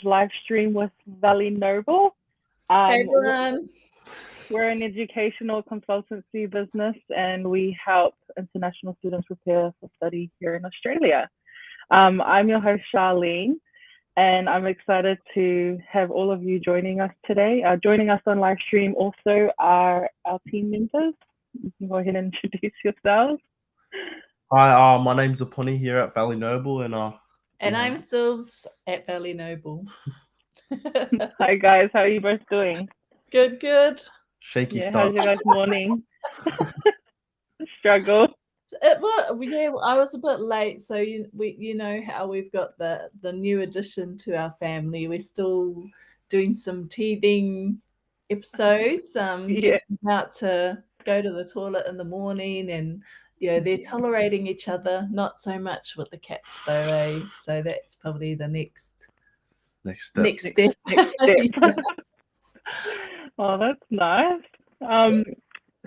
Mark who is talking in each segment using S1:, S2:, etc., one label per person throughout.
S1: live stream with Valley Noble.
S2: Hey
S1: Um,
S2: everyone.
S1: we're an educational consultancy business and we help international students prepare for study here in Australia. I'm your host, Charlene, and I'm excited to have all of you joining us today. Joining us on live stream also are our team members. You can go ahead and introduce yourselves.
S3: Hi, my name's Aponi here at Valley Noble, and
S2: And I'm Sylvs at Valley Noble.
S1: Hi guys, how are you both doing?
S2: Good.
S3: shaky
S1: Yeah,
S3: start.
S1: how's your guys' morning? Struggle.
S2: I was a bit late, so you know how we've got the new addition to our family. We're still doing some teething episodes. Getting out to go to the toilet in the morning, and they're tolerating each other. Not so much with the cats though, eh? So that's probably the next
S3: step.
S2: Next step.
S1: Oh, that's nice.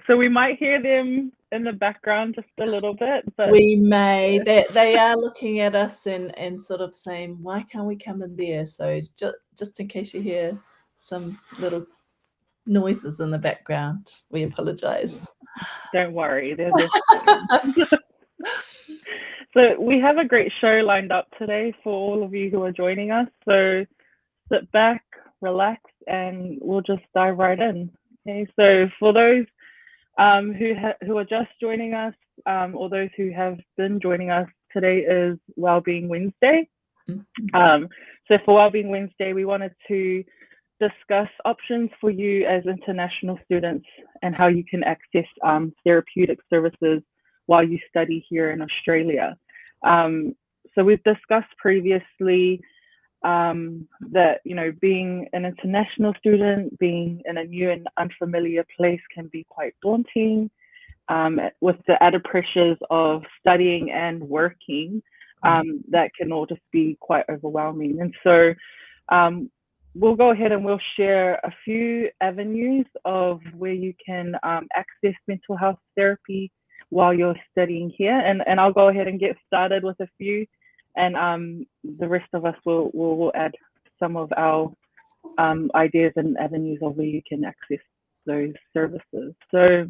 S1: So we might hear them in the background just a little bit, but
S2: we may. They are looking at us and sort of saying, "Why can't we come in there?" So just in case you hear some little noises in the background, we apologise.
S1: Don't worry, they're just fine. So we have a great show lined up today for all of you who are joining us. So sit back, relax, and we'll just dive right in. Okay, so for those who are just joining us, or those who have been joining us, today is Wellbeing Wednesday. So for Wellbeing Wednesday, we wanted to discuss options for you as international students and how you can access therapeutic services while you study here in Australia. So we've discussed previously that, being an international student, being in a new and unfamiliar place can be quite daunting, with the added pressures of studying and working. That can all just be quite overwhelming. And so we'll go ahead and we'll share a few avenues of where you can access mental health therapy while you're studying here. And I'll go ahead and get started with a few, and the rest of us will add some of our ideas and avenues of where you can access those services. So,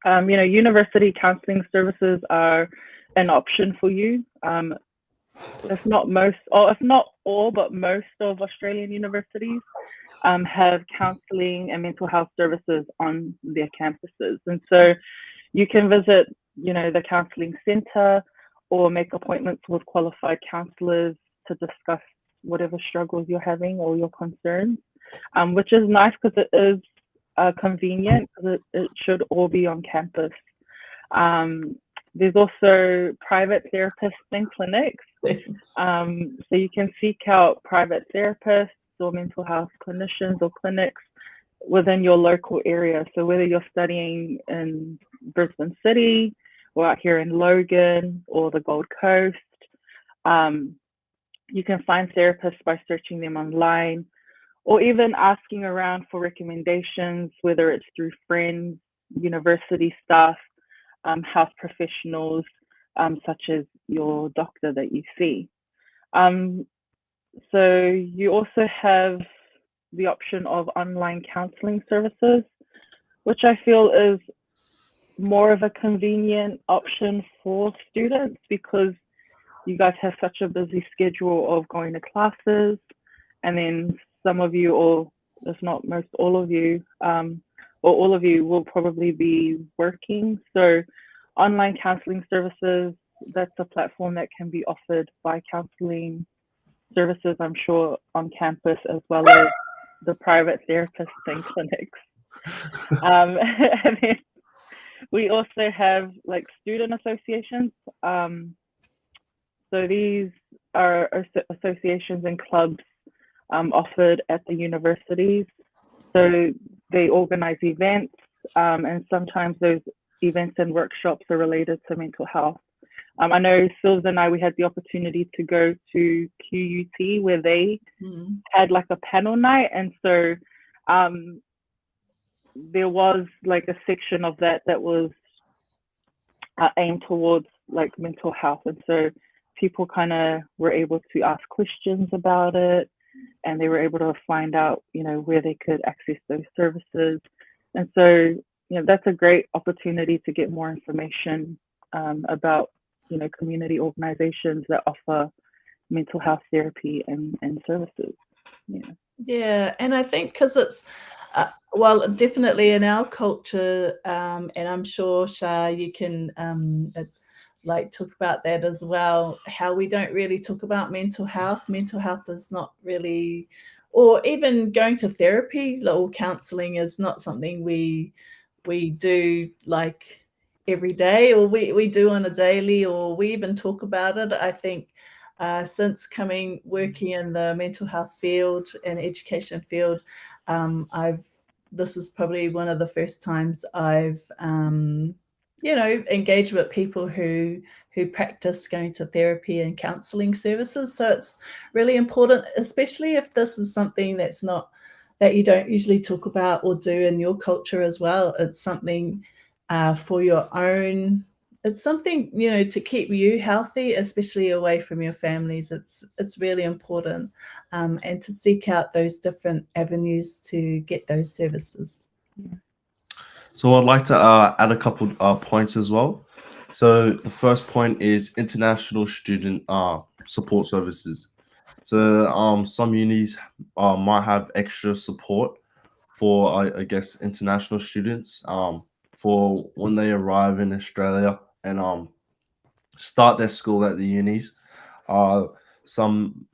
S1: university counselling services are an option for you. If not all, but most of Australian universities have counselling and mental health services on their campuses. And so you can visit, the counselling centre or make appointments with qualified counsellors to discuss whatever struggles you're having or your concerns, which is nice because it is convenient, because it should all be on campus. There's also private therapists and clinics. So you can seek out private therapists or mental health clinicians or clinics within your local area. So whether you're studying in Brisbane City or out here in Logan or the Gold Coast, you can find therapists by searching them online or even asking around for recommendations, whether it's through friends, university staff, health professionals, such as your doctor that you see. So you also have the option of online counselling services, which I feel is more of a convenient option for students because you guys have such a busy schedule of going to classes, and then some of you, or if not most all of you, or all of you will probably be working. So online counselling services, that's a platform that can be offered by counselling services, I'm sure, on campus, as well as the private therapists and clinics. And then we also have like student associations. So these are associations and clubs offered at the universities. So they organize events, and sometimes those events and workshops are related to mental health. I know Sylvs and I, we had the opportunity to go to QUT where they had like a panel night. And so there was like a section of that was aimed towards like mental health. And so people kind of were able to ask questions about it. and they were able to find out, where they could access those services. And so, that's a great opportunity to get more information about, community organizations that offer mental health therapy and services.
S2: Yeah, and I think because it's, well, definitely in our culture, and I'm sure, Shah, you can talk about that as well, how we don't really talk about mental health. Mental health is not really, or even going to therapy or counseling is not something we do like every day, or we do on a daily, or we even talk about it. I think since working in the mental health field and education field, this is probably one of the first times I've engaged with people who practice going to therapy and counseling services. So it's really important, especially if this is something that you don't usually talk about or do in your culture as well. It's something for your own. It's something, to keep you healthy, especially away from your families. It's really important, and to seek out those different avenues to get those services.
S3: So I'd like to add a couple points as well. So the first point is international student support services. So some unis might have extra support for, I guess, international students for when they arrive in Australia and start their school at the unis. Some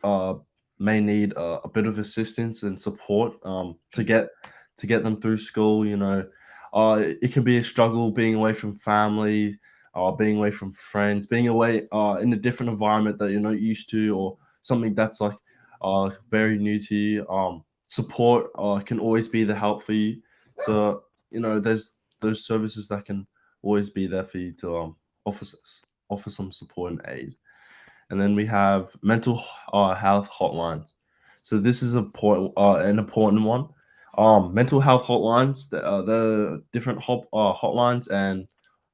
S3: may need a bit of assistance and support to get them through school. It can be a struggle being away from family, being away from friends, being away in a different environment that you're not used to, or something that's like very new to you. Support can always be the help for you. So there's those services that can always be there for you to offer some support and aid. And then we have mental health hotlines. So this is an important one. Mental health hotlines, the different hotlines and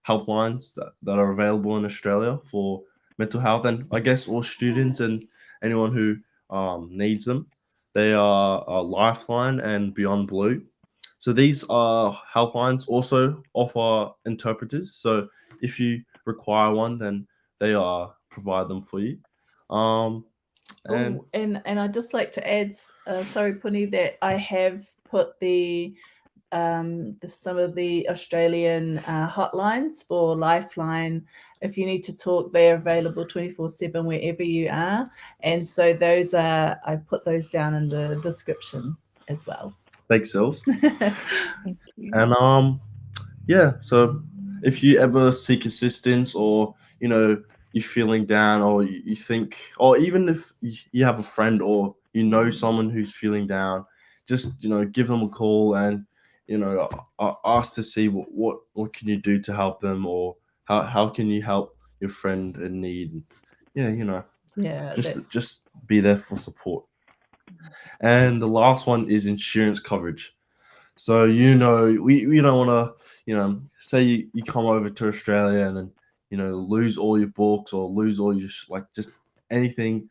S3: helplines that are available in Australia for mental health, and I guess all students and anyone who needs them. They are Lifeline and Beyond Blue. So these helplines also offer interpreters. So if you require one, then they provide them for you. And
S2: and I'd just like to add, sorry, Puni, that I have put some of the Australian hotlines for Lifeline. If you need to talk, they're available 24/7 wherever you are. And so I've put those down in the description as well.
S3: thanks, Sils.
S1: Thank you.
S3: And yeah, so if you ever seek assistance, or you're feeling down, or you think, or even if you have a friend or someone who's feeling down, just give them a call and ask to see what can you do to help them, or how can you help your friend in need. Just be there for support. And the last one is insurance coverage. So we don't want to say you come over to Australia and then lose all your books or lose all your just anything,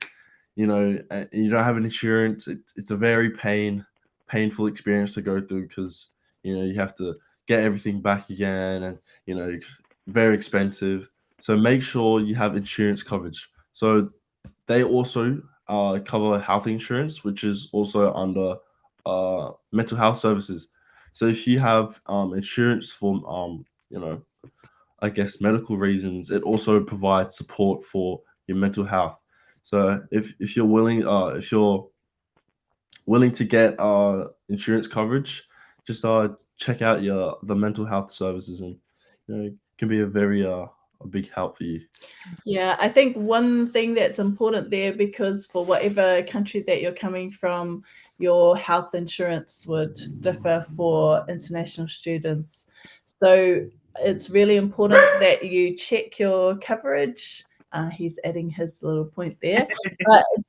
S3: and you don't have an insurance. It's a very painful experience to go through, because you have to get everything back again, and very expensive. So make sure you have insurance coverage. So they also cover health insurance, which is also under mental health services. So if you have insurance for I guess medical reasons, it also provides support for your mental health. So if you're willing to get insurance coverage, just check out the mental health services, and it can be a very a big help for you.
S2: Yeah, I think one thing that's important there, because for whatever country that you're coming from, your health insurance would differ for international students. So it's really important that you check your coverage. He's adding his little point there.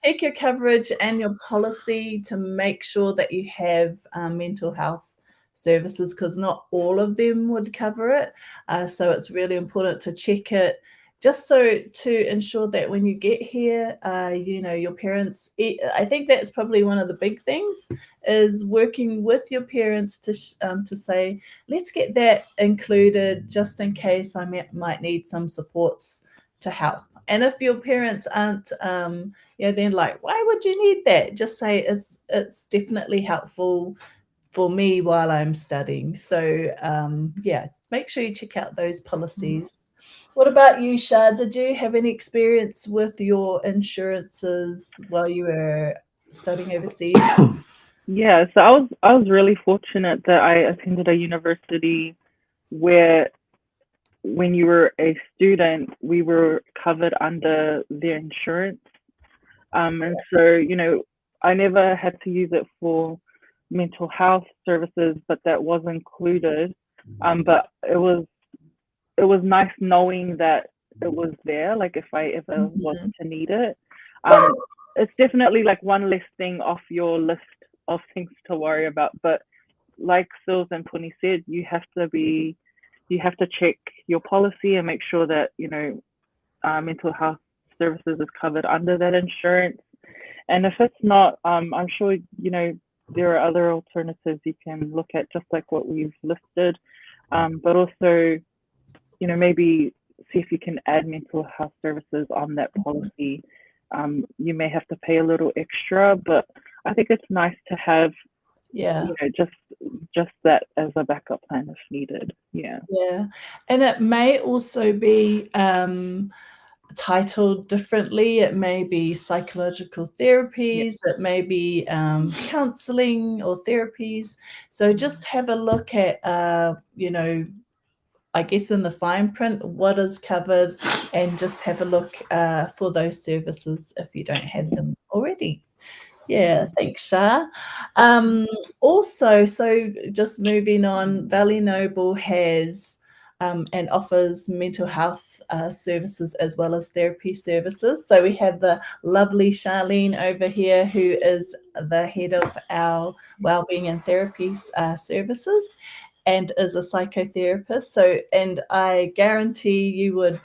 S2: Check your coverage and your policy to make sure that you have mental health services, because not all of them would cover it. So it's really important to check it. just so to ensure that when you get here, your parents, I think that's probably one of the big things, is working with your parents to say, let's get that included just in case I might need some supports to help. And if your parents aren't, then like, why would you need that? Just say it's definitely helpful for me while I'm studying. So make sure you check out those policies. What about you, Shah? Did you have any experience with your insurances while you were studying overseas?
S1: Yeah, so I was really fortunate that I attended a university where when you were a student, we were covered under their insurance. And so, I never had to use it for mental health services, but that was included. But it was nice knowing that it was there, like if I ever was to need it. It's definitely like one less thing off your list of things to worry about. But like Sils and Puni said, you have to check your policy and make sure that mental health services is covered under that insurance. And if it's not, I'm sure there are other alternatives you can look at, just like what we've listed. But also, maybe see if you can add mental health services on that policy. You may have to pay a little extra, but I think it's nice to have, just that as a backup plan if needed. Yeah.
S2: And it may also be titled differently. It may be psychological therapies, it may be counseling or therapies. So just have a look at I guess in the fine print what is covered, and just have a look for those services if you don't have them already. Thanks, Shah. Also, so just moving on, Valley Noble has and offers mental health services as well as therapy services. So we have the lovely Charlene over here, who is the head of our Wellbeing and Therapy services and is a psychotherapist. So, and I guarantee you would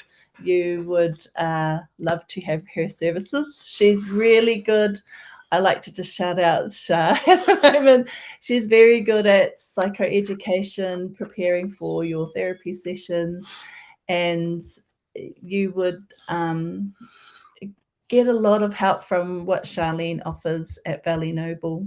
S2: love to have her services. She's really good. I like to just shout out Shah at the moment. She's very good at psychoeducation, preparing for your therapy sessions, and you would get a lot of help from what Charlene offers at Valley Noble.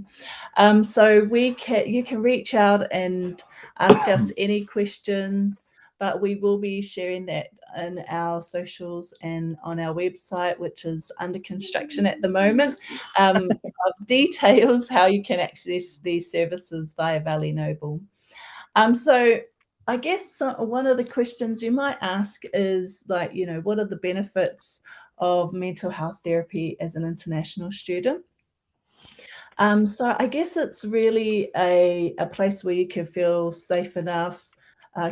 S2: So you can reach out and ask us any questions, but we will be sharing that in our socials and on our website, which is under construction at the moment, of details how you can access these services via Valley Noble. So I guess one of the questions you might ask is like, what are the benefits of mental health therapy as an international student? So I guess it's really a place where you can feel safe enough,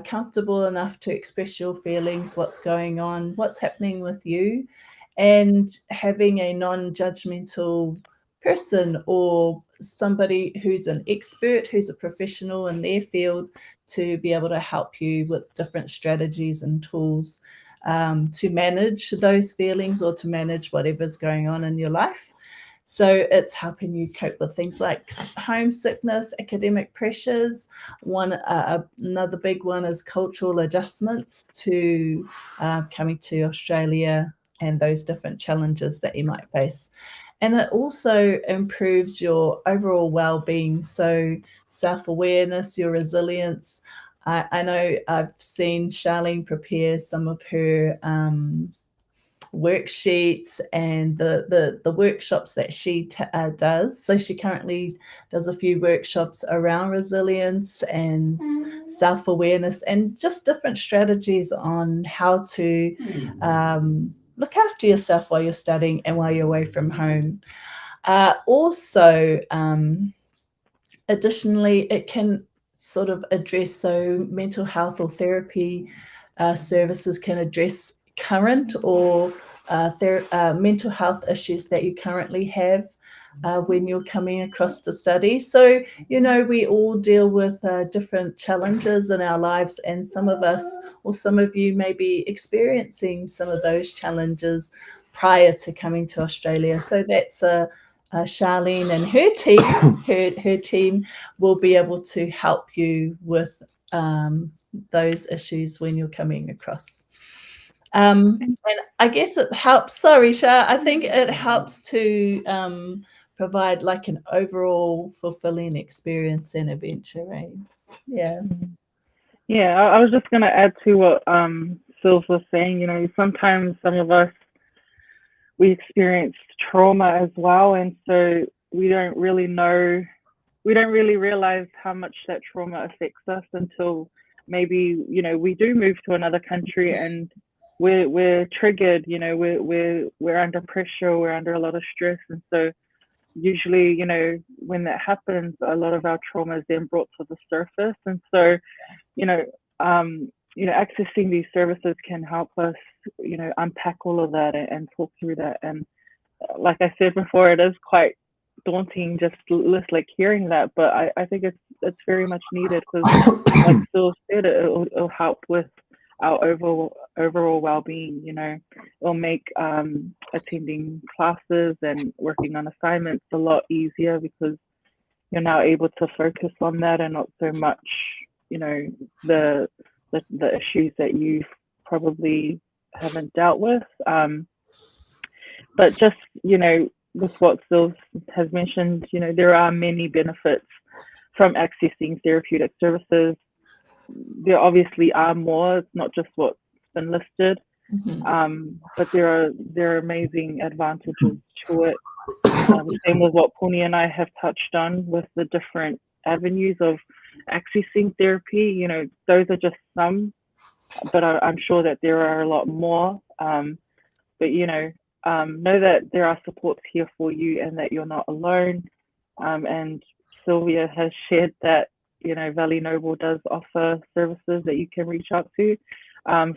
S2: comfortable enough to express your feelings, what's going on, what's happening with you, and having a non-judgmental person or somebody who's an expert, who's a professional in their field, to be able to help you with different strategies and tools to manage those feelings or to manage whatever's going on in your life. So it's helping you cope with things like homesickness, academic pressures. Another big one is cultural adjustments to coming to Australia and those different challenges that you might face. And it also improves your overall well-being, so self-awareness, your resilience. I know I've seen Charlene prepare some of her worksheets and the workshops that she does. So she currently does a few workshops around resilience and self-awareness and just different strategies on how to look after yourself while you're studying and while you're away from home. Also, additionally, it can sort of address, so mental health or therapy services can address current or mental health issues that you currently have. when you're coming across to study. So, you know, we all deal with different challenges in our lives, and some of us or some of you may be experiencing some of those challenges prior to coming to Australia. So that's Charlene and her team. Her team will be able to help you with those issues when you're coming across. And I guess it helps. Sorry, Shah. I think it helps to provide like an overall fulfilling experience and adventure. Right? Yeah.
S1: Yeah, I was just gonna add to what Sylv was saying. You know, sometimes some of us, we experience trauma as well, and so we don't really realize how much that trauma affects us until maybe, you know, we do move to another country and we're triggered. You know, we're under pressure, we're under a lot of stress, and so usually, you know, when that happens, a lot of our trauma is then brought to the surface. And so, you know, accessing these services can help us, you know, unpack all of that and talk through that. And like I said before, it is quite daunting just like hearing that, but I think it's very much needed, because like Phil said, it'll help with our overall well-being. You know, it'll make attending classes and working on assignments a lot easier, because you're now able to focus on that and not so much, you know, the issues that you probably haven't dealt with. But just, you know, with what Sylv has mentioned, you know, there are many benefits from accessing therapeutic services. There obviously are more. It's not just what's been listed, but there are amazing advantages to it. Same with what Puni and I have touched on with the different avenues of accessing therapy. You know, those are just some, but I'm sure that there are a lot more. But you know that there are supports here for you and that you're not alone. And Sylvia has shared that, you know, Valley Noble does offer services that you can reach out to.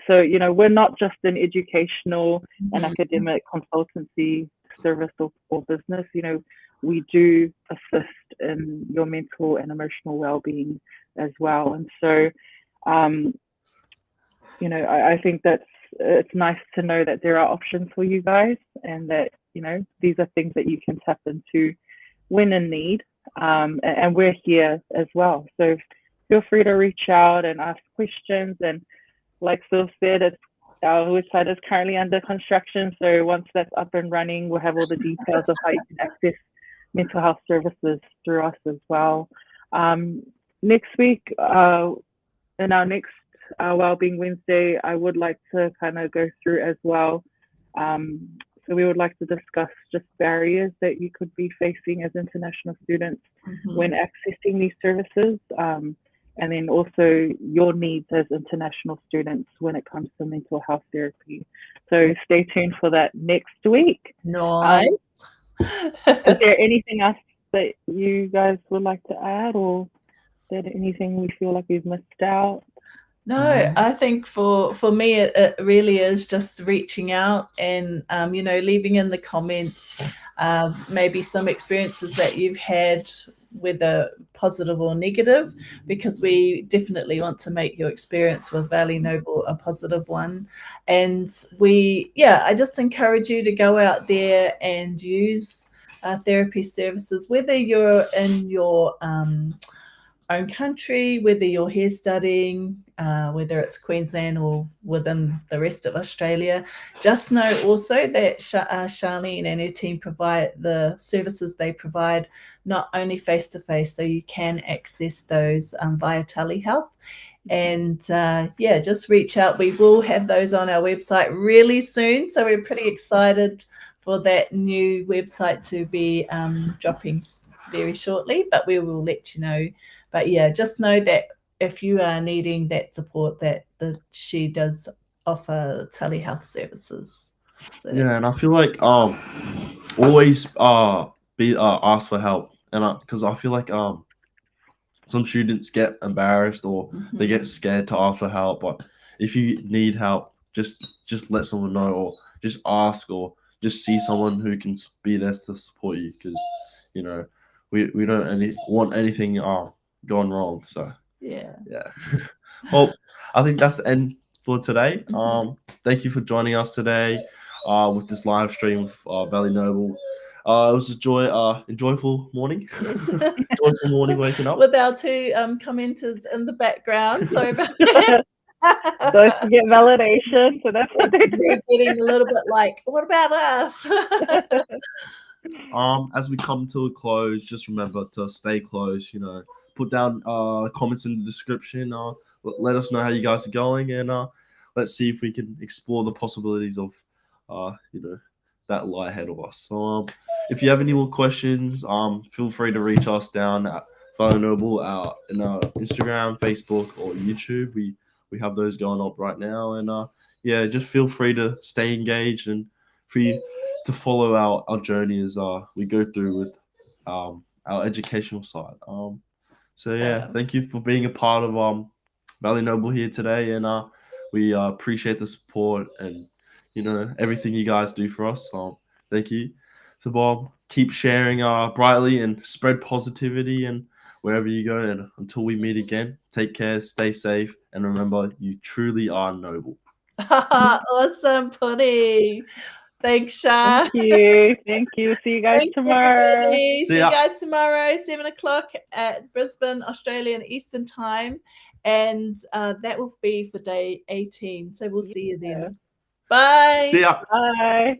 S1: So, you know, we're not just an educational and academic consultancy service or business. You know, we do assist in your mental and emotional well-being as well. And so, you know, I think it's nice to know that there are options for you guys, and that, you know, these are things that you can tap into when in need. And we're here as well. So feel free to reach out and ask questions. And like Phil said, our website is currently under construction. So once that's up and running, we'll have all the details of how you can access mental health services through us as well. Next week, in our next Wellbeing Wednesday, I would like to kind of go through as well. So we would like to discuss just barriers that you could be facing as international students when accessing these services, and then also your needs as international students when it comes to mental health therapy. So stay tuned for that next week.
S2: Nice.
S1: Is there anything else that you guys would like to add, or is there anything we feel like we've missed out?
S2: No, I think for me, it really is just reaching out and, you know, leaving in the comments maybe some experiences that you've had, whether positive or negative, because we definitely want to make your experience with Valley Noble a positive one. And I just encourage you to go out there and use therapy services, whether you're in your own country, whether you're here studying, whether it's Queensland or within the rest of Australia. Just know also that Charlene and her team provide the services they provide not only face-to-face, so you can access those via telehealth. And just reach out. We will have those on our website really soon, so we're pretty excited for that new website to be dropping very shortly, but we will let you know. But yeah, just know that if you are needing that support, that she does offer telehealth services. So
S3: Yeah, and I feel like always be ask for help, and because I feel like some students get embarrassed or they get scared to ask for help. But if you need help, just let someone know, or just ask, or just see someone who can be there to support you, because you know, we don't want anything gone wrong. So
S2: Yeah.
S3: Well, I think that's the end for today.
S2: Mhm.
S3: Thank you for joining us today with this live stream of Valley Noble. It was a enjoyable morning.
S2: Yes.
S3: Joyful morning waking up.
S2: With our two commenters in the background. Sorry about that.
S1: Those to get validation, so that's what they do.
S2: They're getting a little bit like, what about us?
S3: As we come to a close, just remember to stay close. Put down comments in the description. Let us know how you guys are going, and let's see if we can explore the possibilities of that lie ahead of us. So if you have any more questions, feel free to reach us down at Valley Noble in our Instagram, Facebook, or YouTube. We have those going up right now, and just feel free to stay engaged and free to follow our journey as we go through with our educational side. Thank you for being a part of Valley Noble here today, and we appreciate the support and everything you guys do for us. Thank you. So Bob, keep sharing brightly and spread positivity and wherever you go. And until we meet again, take care, stay safe, and remember, you truly are noble.
S2: Awesome, Putty. Thanks, Shah.
S1: Thank you. See you guys tomorrow.
S2: See you guys tomorrow, 7 o'clock at Brisbane, Australian Eastern Time. And that will be for day 18. So we'll see you then. Bye.
S3: See ya.
S1: Bye.